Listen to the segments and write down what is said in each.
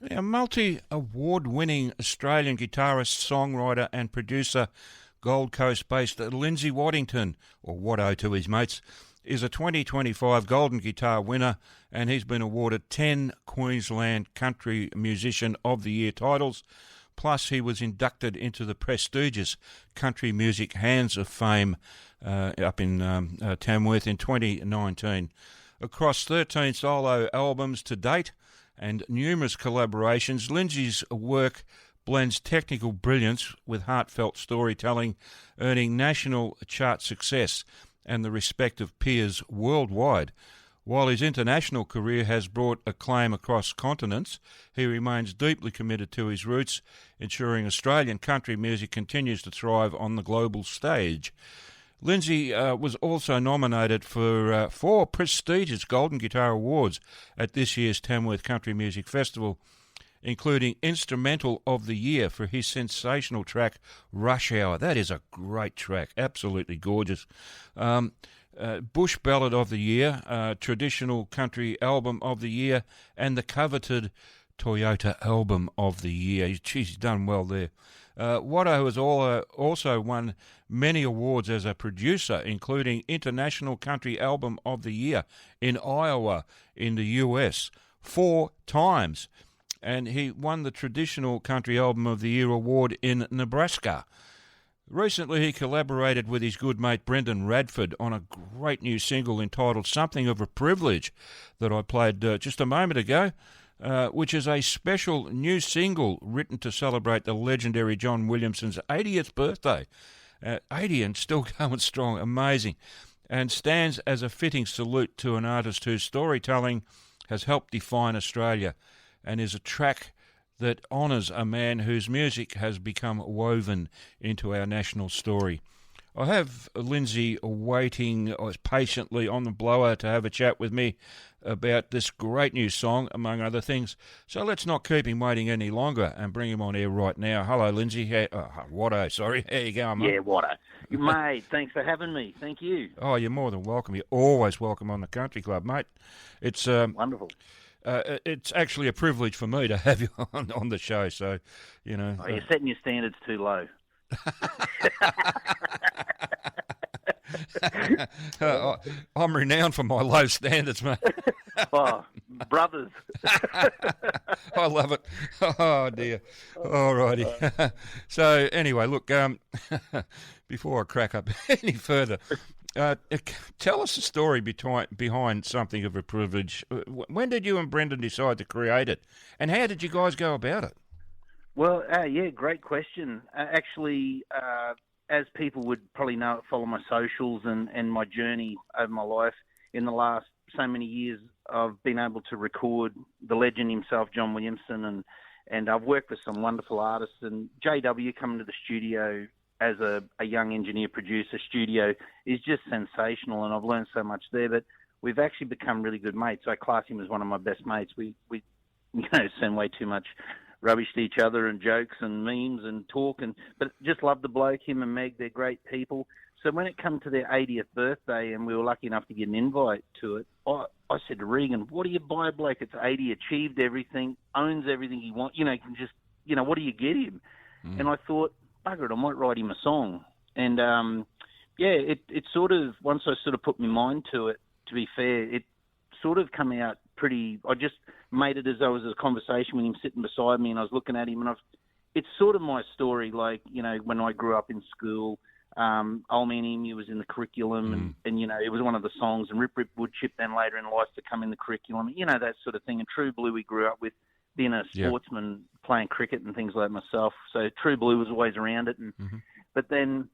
A multi-award-winning Australian guitarist, songwriter and producer, Gold Coast-based Lindsay Waddington, or Waddo to his mates, is a 2025 Golden Guitar winner, and he's been awarded 10 Queensland Country Musician of the Year titles. Plus, he was inducted into the prestigious Country Music Hands of Fame up in Tamworth in 2019. Across 13 solo albums to date and numerous collaborations, Lindsay's work blends technical brilliance with heartfelt storytelling, earning national chart success and the respect of peers worldwide. While his international career has brought acclaim across continents, he remains deeply committed to his roots, ensuring Australian country music continues to thrive on the global stage. Lindsay was also nominated for 4 prestigious Golden Guitar Awards at this year's Tamworth Country Music Festival, including Instrumental of the Year for his sensational track Rush Hour. That is a great track, absolutely gorgeous. Bush Ballad of the Year, Traditional Country Album of the Year, and the coveted Toyota Album of the Year. He's done well there. Waddo has also won many awards as a producer, including International Country Album of the Year in Iowa in the US 4 times. And he won the Traditional Country Album of the Year award in Nebraska. Recently, he collaborated with his good mate Brendan Radford on a great new single entitled Something of a Privilege that I played just a moment ago, which is a special new single written to celebrate the legendary John Williamson's 80th birthday. 80 and still going strong, amazing, and stands as a fitting salute to an artist whose storytelling has helped define Australia and is a track that honours a man whose music has become woven into our national story. I have Lindsay waiting patiently on the blower to have a chat with me about this great new song, among other things. So let's not keep him waiting any longer and bring him on air right now. Hello, Lindsay. Waddo, sorry. How you going, mate? Yeah, Waddo. Mate, thanks for having me. Thank you. Oh, you're more than welcome. You're always welcome on the Country Club, mate. It's wonderful. It's actually a privilege for me to have you on the show. So, you know, you're setting your standards too low. I'm renowned for my low standards, mate. Oh, brothers. I love it. Oh, dear. All righty. So, anyway, look, before I crack up any further, tell us the story behind Something of a Privilege. When did you and Brendan decide to create it, and how did you guys go about it? Well, yeah, great question. Actually, as people would probably know, follow my socials and my journey over my life, in the last so many years, I've been able to record the legend himself, John Williamson, and I've worked with some wonderful artists. And JW coming to the studio as a young engineer, producer, studio is just sensational, and I've learned so much there. But we've actually become really good mates. I class him as one of my best mates. We send way too much rubbish to each other and jokes and memes and talk, but just love the bloke. Him and Meg, they're great people. So when it came to their 80th birthday and we were lucky enough to get an invite to it, I said to Regan, what do you buy a bloke? It's 80, achieved everything, owns everything he wants, can just, what do you get him? And I thought, bugger it, I might write him a song. And, it sort of, once I sort of put my mind to it, to be fair, it sort of come out I just made it as though it was a conversation with him sitting beside me, and I was looking at him, and it's sort of my story, like, when I grew up in school, Old Man Emu was in the curriculum, and it was one of the songs, and Rip Rip Wood Chip then later in life to come in the curriculum, that sort of thing. And True Blue we grew up with, being a sportsman, playing cricket and things like myself, so True Blue was always around it. But then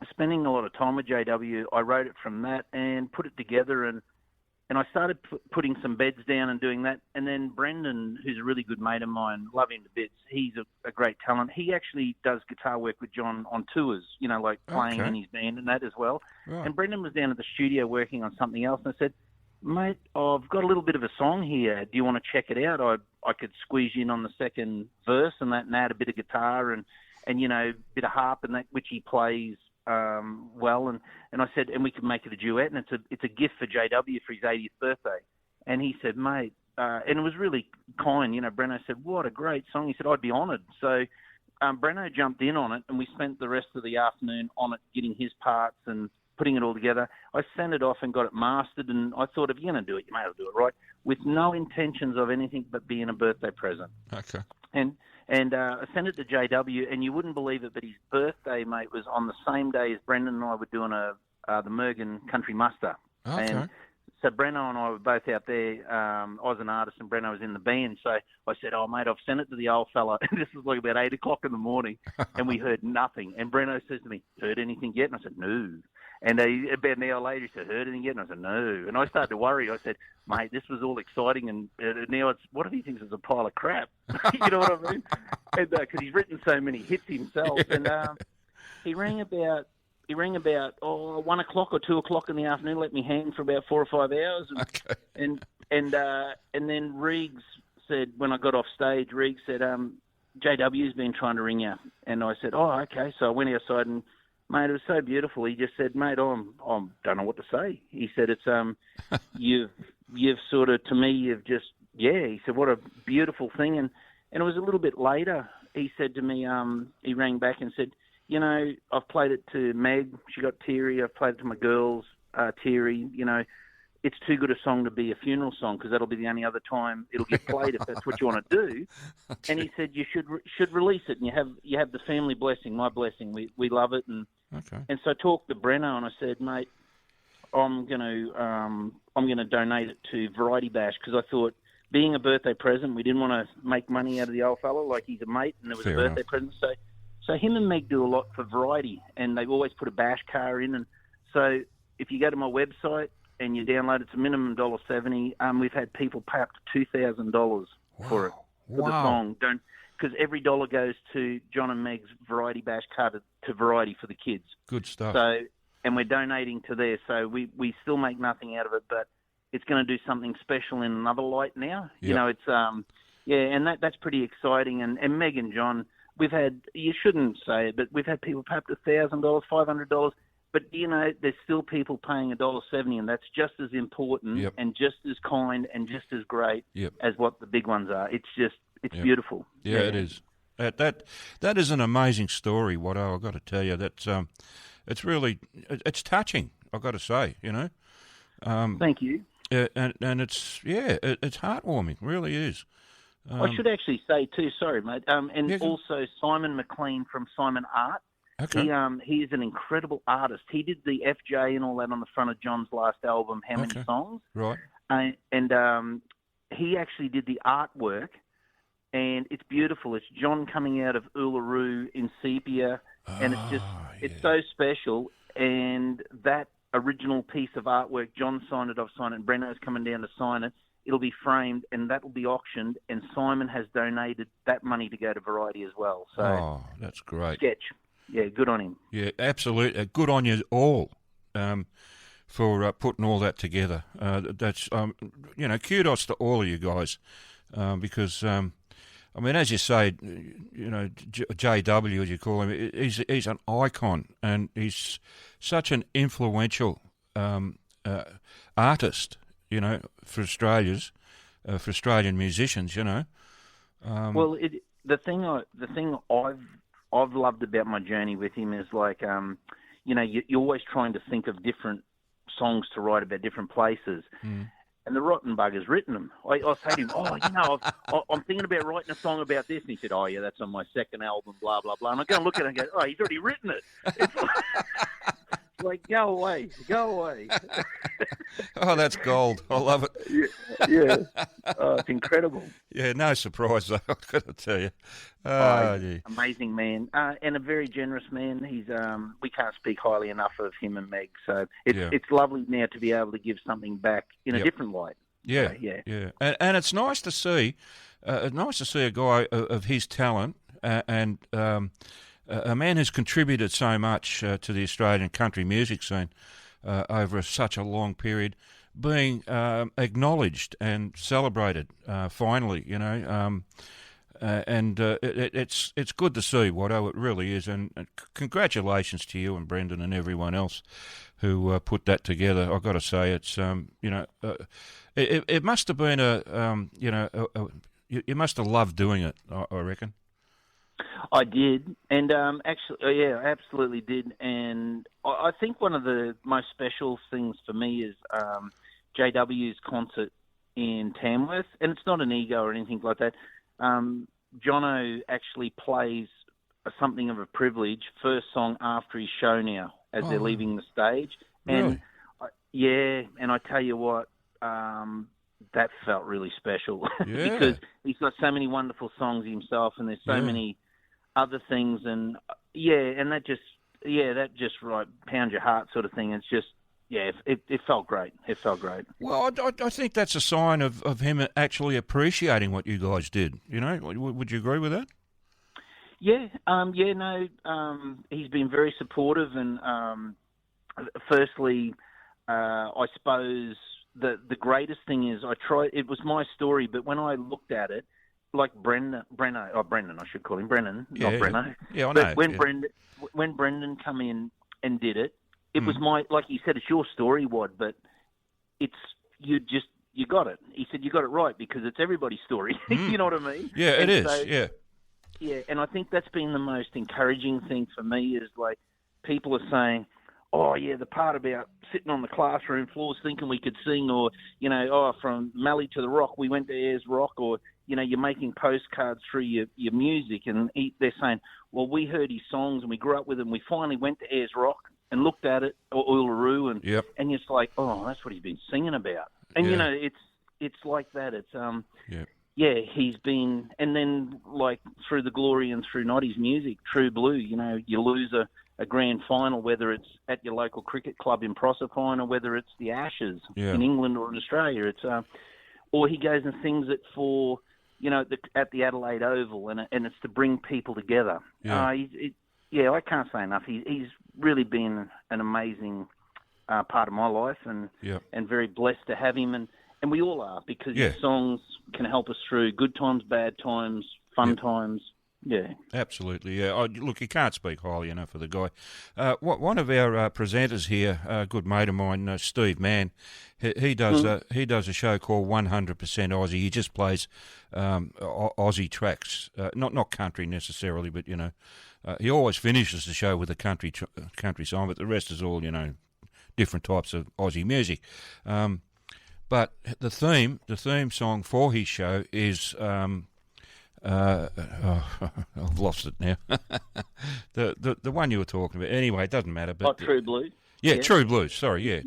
spending a lot of time with JW, I wrote it from that and put it together, and I started putting some beds down and doing that. And then Brendan, who's a really good mate of mine, love him to bits. He's a great talent. He actually does guitar work with John on tours, like playing in his band and that as well. Right. And Brendan was down at the studio working on something else. And I said, mate, I've got a little bit of a song here. Do you want to check it out? I could squeeze you in on the second verse and add a bit of guitar and a bit of harp and that, which he plays well, and I said, and we could make it a duet, and it's a gift for JW for his 80th birthday. And he said, mate, and it was really kind. Breno said, "What a great song." He said, "I'd be honoured." So Breno jumped in on it, and we spent the rest of the afternoon on it, getting his parts and putting it all together. I sent it off and got it mastered, and I thought, if you're going to do it, you may as well do it right, with no intentions of anything but being a birthday present. Okay. And I sent it to JW, and you wouldn't believe it, but his birthday, mate, was on the same day as Brendan and I were doing the Mergen Country Muster. Okay. And so Breno and I were both out there. I was an artist and Breno was in the band. So I said, "Oh, mate, I've sent it to the old fella." And this was like about 8 o'clock in the morning, and we heard nothing. And Breno says to me, "Heard anything yet?" And I said, "No." And about an hour later, he said, "Heard anything yet?" And I said, "No." And I started to worry. I said, "Mate, this was all exciting, and now it's, what if he thinks it's a pile of crap?" You know what I mean? And because he's written so many hits himself. Yeah. And he rang about 1 o'clock or 2 o'clock in the afternoon, let me hang for about 4 or 5 hours. And, okay. And then Reegs said, when I got off stage, Reegs said, "JW's been trying to ring you." And I said, "Oh, okay." So I went outside, and mate, it was so beautiful. He just said, "Mate, I don't know what to say." He said, "It's you've sort of, to me, you've just, yeah." He said, "What a beautiful thing." And it was a little bit later. He said to me, he rang back and said, "I've played it to Meg. She got teary. I've played it to my girls, teary. It's too good a song to be a funeral song, because that'll be the only other time it'll get played if that's what you want to do." And he said, "You should release it, and you have the family blessing, my blessing. We love it." And so I talked to Breno, and I said, "Mate, I'm gonna donate it to Variety Bash, because I thought, being a birthday present, we didn't want to make money out of the old fella, like he's a mate, and it was a birthday present. So him and Meg do a lot for Variety, and they've always put a bash car in. And so if you go to my website and you download, it's a minimum $1.70. We've had people pay up to $2,000 for it, for the song. Because every dollar goes to John and Meg's Variety Bash car to Variety for the kids. Good stuff. So, and we're donating to there. So we still make nothing out of it, but it's going to do something special in another light now. Yep. And that's pretty exciting. And Meg and John, we've had, you shouldn't say it, but we've had people pay up to $1,000, $500. But, there's still people paying $1.70, and that's just as important and just as kind and just as great as what the big ones are. It's beautiful. Yeah, it is. That is an amazing story, Watto. I've got to tell you. That's it's really, it's touching, I've got to say, Thank you. And it's heartwarming, really is. I should actually say too, sorry mate, also Simon McLean from Simon Art. Okay. He is an incredible artist. He did the FJ and all that on the front of John's last album, How Many Songs? Right. And he actually did the artwork, and it's beautiful. It's John coming out of Uluru in sepia, and it's so special. And that original piece of artwork, John signed it, I've signed it, and Breno's coming down to sign it. It'll be framed, and that will be auctioned, and Simon has donated that money to go to Variety as well. So, that's great. Sketch. Yeah, good on him. Yeah, absolutely. Good on you all for putting all that together. That's, kudos to all of you guys because, as you say, JW, as you call him, he's an icon, and he's such an influential artist, for Australian musicians, Well, the thing I've loved about my journey with him is you're always trying to think of different songs to write about different places. Mm. And the rotten bugger's written them. I say to him, I'm thinking about writing a song about this. And he said, "Oh, yeah, that's on my second album, blah, blah, blah." And I go and look at it and go, "Oh, he's already written it." It's like, go away. Oh, that's gold. I love it. Yeah. Oh, it's incredible. Yeah, no surprise, though, I've got to tell you. Amazing man. And a very generous man. He's we can't speak highly enough of him and Meg. So it's lovely now to be able to give something back in a different light. Yeah, yeah. And it's nice to see a guy of his talent and a man who's contributed so much to the Australian country music scene over such a long period, being acknowledged and celebrated finally, it's good to see, Watto. It really is, and congratulations to you and Brendan and everyone else who put that together. I've got to say, it's it must have been you must have loved doing it. I reckon. I did, and actually, yeah, I absolutely did. And I think one of the most special things for me is JW's concert in Tamworth, and it's not an ego or anything like that. Jono actually plays something of a privilege, first song after his show now, as they're leaving the stage. Really? And and I tell you what, that felt really special Yeah. because he's got so many wonderful songs himself, and there's so many other things, and that just right pound your heart sort of thing. It's just. Yeah, it felt great. It felt great. Well, I think that's a sign of him actually appreciating what you guys did. You know, would you agree with that? Yeah, he's been very supportive, and firstly, I suppose the greatest thing is it was my story, but when I looked at it, like Brendan, I should call him Brennan, not Brenno. Yeah, I know. But when Brendan come in and did it, it was like you said, it's your story, Wad, but you got it. He said you got it right because it's everybody's story. You know what I mean? Yeah, it is. Yeah. Yeah, and I think that's been the most encouraging thing for me is like people are saying, oh, yeah, the part about sitting on the classroom floors thinking we could sing, or, from Mallee to the Rock, we went to Ayers Rock, or, you're making postcards through your music. And they're saying, well, we heard his songs and we grew up with him. We finally went to Ayers Rock and looked at it, or Uluru, and it's like, oh, that's what he's been singing about. And, it's like that. It's, he's been, and then like through the glory and through Noddy's music, True Blue, you lose a grand final, whether it's at your local cricket club in Proserpine or whether it's the Ashes in England or in Australia. It's, or he goes and sings it for, at the Adelaide Oval, and it's to bring people together. I can't say enough. He's really been an amazing part of my life, and very blessed to have him, and we all are, because his songs can help us through good times, bad times, fun times. Yeah, absolutely. Yeah, look, you can't speak highly enough of the guy. One of our presenters here, a good mate of mine, Steve Mann, he does a show called 100% Aussie. He just plays Aussie tracks, not country necessarily, but he always finishes the show with a country song, but the rest is all different types of Aussie music. But the theme song for his show is. I've lost it now. the one you were talking about. Anyway, it doesn't matter. But True Blue. Yeah, True Blue. Sorry,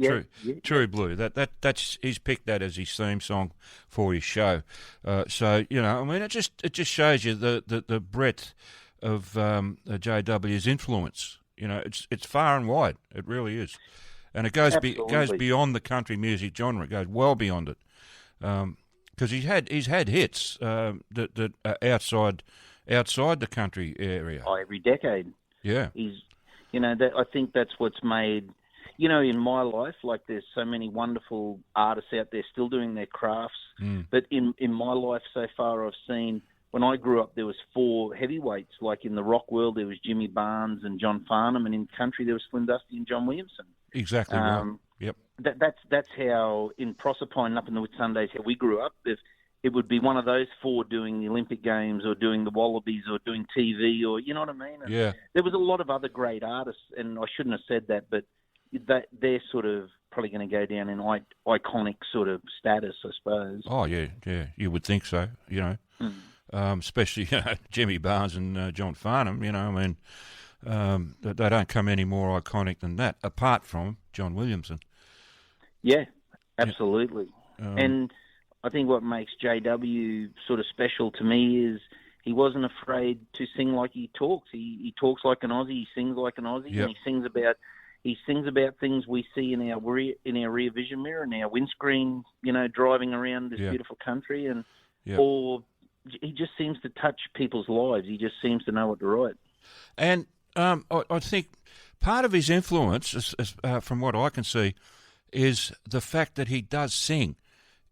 True Blue. That's he's picked that as his theme song for his show. So I mean, it just shows you the breadth of JW's influence. It's far and wide. It really is, and it goes beyond the country music genre. It goes well beyond it. Because he's had hits that are outside the country area. Oh, every decade. Yeah. He's, I think that's what's made, in my life, like there's so many wonderful artists out there still doing their crafts. But in my life so far, I've seen, when I grew up, there was 4 heavyweights. Like in the rock world, there was Jimmy Barnes and John Farnham, and in country, there was Slim Dusty and John Williamson. Exactly right. Yep. That's how in Proserpine up in the Whitsundays, how we grew up. If it would be one of those 4 doing the Olympic Games or doing the Wallabies or doing TV, or you know what I mean. And there was a lot of other great artists, and I shouldn't have said that, but they're sort of probably going to go down in iconic sort of status, I suppose. Oh yeah, you would think so. Especially Jimmy Barnes and John Farnham. I mean. They don't come any more iconic than that, apart from John Williamson. Yeah, absolutely. And I think what makes JW sort of special to me is he wasn't afraid to sing like he talks. He talks like an Aussie. He sings like an Aussie, and he sings about things we see in our rear vision mirror, in our windscreen. Driving around this beautiful country, and or he just seems to touch people's lives. He just seems to know what to write. And I think part of his influence, from what I can see, is the fact that he does sing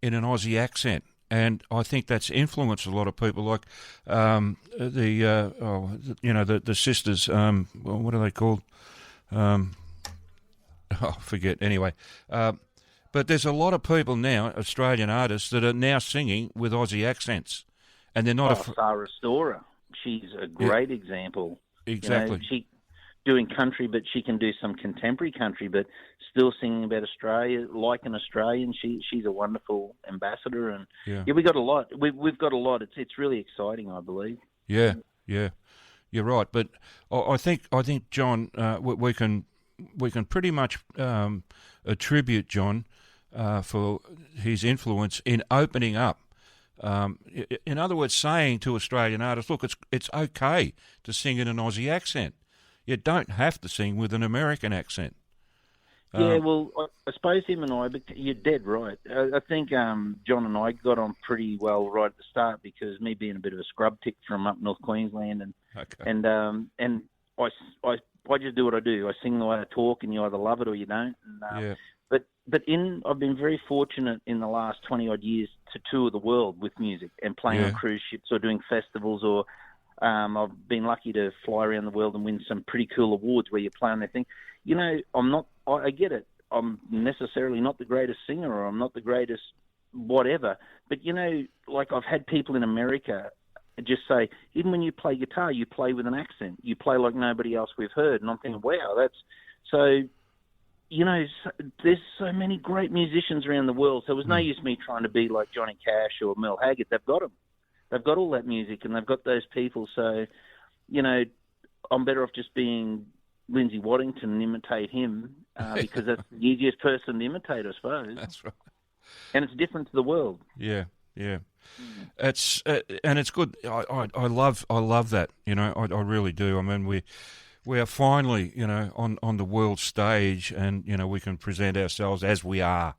in an Aussie accent, and I think that's influenced a lot of people, like the sisters. Well, what are they called? Forget. Anyway, but there's a lot of people now, Australian artists, that are now singing with Aussie accents, and they're not. Sarah Storer, she's a great example. Exactly. She doing country, but she can do some contemporary country, but still singing about Australia like an Australian. She's a wonderful ambassador, and we got a lot. We've got a lot. It's really exciting, I believe. Yeah, you're right. But I think John, we can pretty much attribute John for his influence in opening up. In other words, saying to Australian artists, look, it's okay to sing in an Aussie accent. You don't have to sing with an American accent. Yeah, well, I suppose him and I, but you're dead right. I think John and I got on pretty well right at the start, because me being a bit of a scrub tick from up North Queensland, and I just do what I do. I sing the way I talk, and you either love it or you don't. And, But I've been very fortunate in the last 20 odd years to tour the world with music and playing on cruise ships or doing festivals, or I've been lucky to fly around the world and win some pretty cool awards where you play on their thing. I get it. I'm necessarily not the greatest singer, or I'm not the greatest whatever. But, like I've had people in America just say, even when you play guitar, you play with an accent. You play like nobody else we've heard. And I'm thinking, wow, that's so... there's so many great musicians around the world, so it was no use me trying to be like Johnny Cash or Mel Haggard. They've got them. They've got all that music, and they've got those people. So, I'm better off just being Lindsay Waddington and imitate him, because that's the easiest person to imitate, I suppose. That's right. And it's different to the world. Yeah. It's and it's good. I love that. I really do. I mean, we are finally, on the world stage, and, we can present ourselves as we are.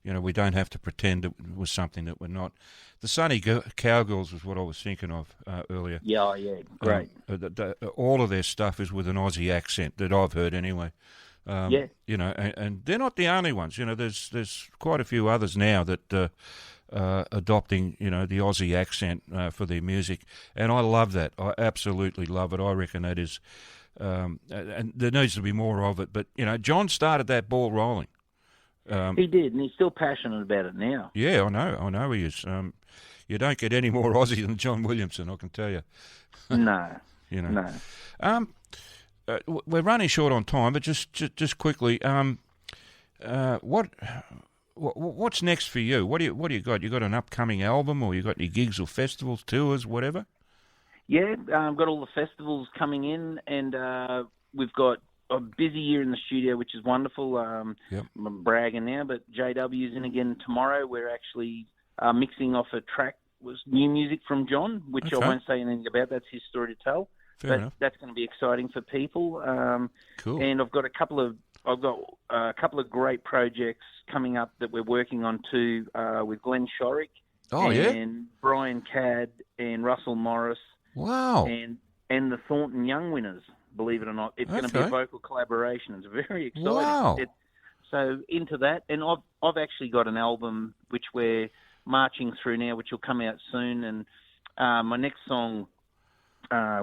We don't have to pretend it was something that we're not. The Sunny Cowgirls was what I was thinking of earlier. Yeah, great. All of their stuff is with an Aussie accent that I've heard anyway. And they're not the only ones. There's quite a few others now that adopting, the Aussie accent for their music. And I love that. I absolutely love it. I reckon that is... and there needs to be more of it. But, John started that ball rolling. He did, and he's still passionate about it now. Yeah, I know he is. You don't get any more Aussie than John Williamson, I can tell you. No. No. We're running short on time, but just quickly, what's next for you? What do you got? You got an upcoming album, or you got any gigs or festivals, tours, whatever? Yeah, I've got all the festivals coming in, and we've got a busy year in the studio, which is wonderful. I'm bragging now, but JW's in again tomorrow. We're actually mixing off a track, was new music from John, which I won't say anything about. That's his story to tell. Fair enough. That's going to be exciting for people. Cool. And I've got a couple of great projects coming up that we're working on too, with Glenn Shorrock, and Brian Cadd and Russell Morris. Wow. And the Thornton Young winners, believe it or not. It's going to be a vocal collaboration. It's very exciting. Wow. So into that, and I've actually got an album which we're marching through now, which will come out soon, and my next song,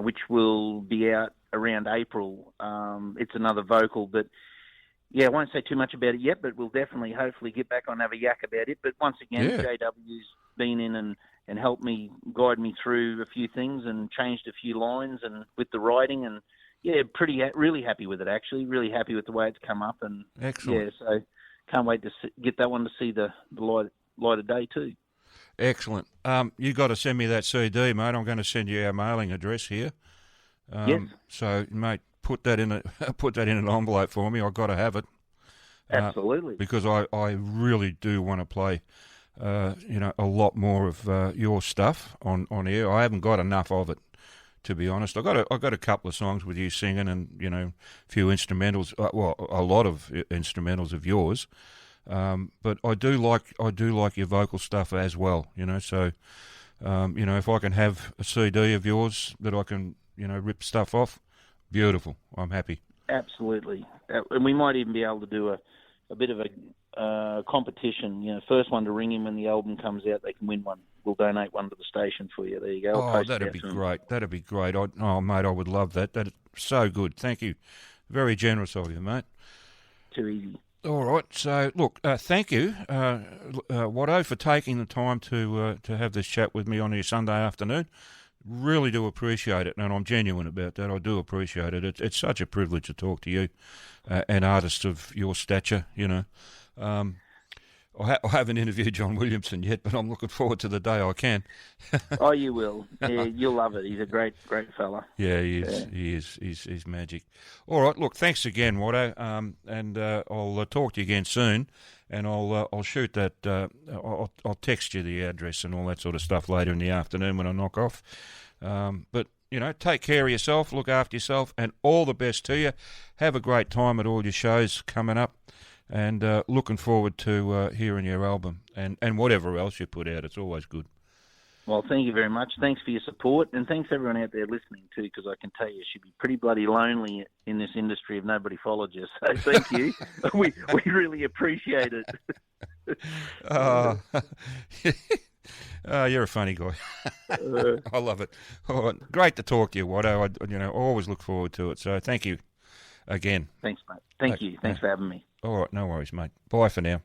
which will be out around April, it's another vocal, but I won't say too much about it yet, but we'll definitely, hopefully, get back on and have a yak about it. But once again, JW's been in and helped me, guide me through a few things and changed a few lines and with the writing, and really happy with it, actually. Really happy with the way it's come up. And excellent. So can't wait to get that one to see the light of day too. Excellent. You got to send me that CD, mate. I'm going to send you our mailing address here. Yes. So, mate, put that in an envelope for me. I've got to have it. Absolutely. Because I really do want to play, a lot more of your stuff on air. I haven't got enough of it, to be honest. I got a couple of songs with you singing, and a few instrumentals. A lot of instrumentals of yours. But I do like your vocal stuff as well. So if I can have a CD of yours that I can rip stuff off, beautiful. I'm happy. Absolutely, and we might even be able to do a bit of competition. First one to ring him when the album comes out, they can win one. We'll donate one to the station for you. There you go. Oh, that'd be great. That'd be great. Mate, I would love that. That's so good. Thank you. Very generous of you, mate. Too easy. All right. So, look, thank you, Watto, for taking the time to have this chat with me on your Sunday afternoon. Really do appreciate it, and I'm genuine about that. I do appreciate it. It's such a privilege to talk to you, an artist of your stature, I haven't interviewed John Williamson yet, but I'm looking forward to the day I can. Oh, you will. Yeah, you'll love it. He's a great fella. Yeah, he is. Yeah. He is. He's magic. All right. Look, thanks again, Watto. And I'll talk to you again soon. And I'll shoot that. I'll text you the address and all that sort of stuff later in the afternoon when I knock off. But take care of yourself. Look after yourself, and all the best to you. Have a great time at all your shows coming up. And looking forward to hearing your album and whatever else you put out. It's always good. Well, thank you very much. Thanks for your support, and thanks everyone out there listening too, because I can tell you she'd be pretty bloody lonely in this industry if nobody followed you. So thank you. we really appreciate it. You're a funny guy. I love it. All right. Great to talk to you, Watto. I always look forward to it. So thank you again. Thanks, mate. Thank you. Thanks for having me. All right, no worries, mate. Bye for now.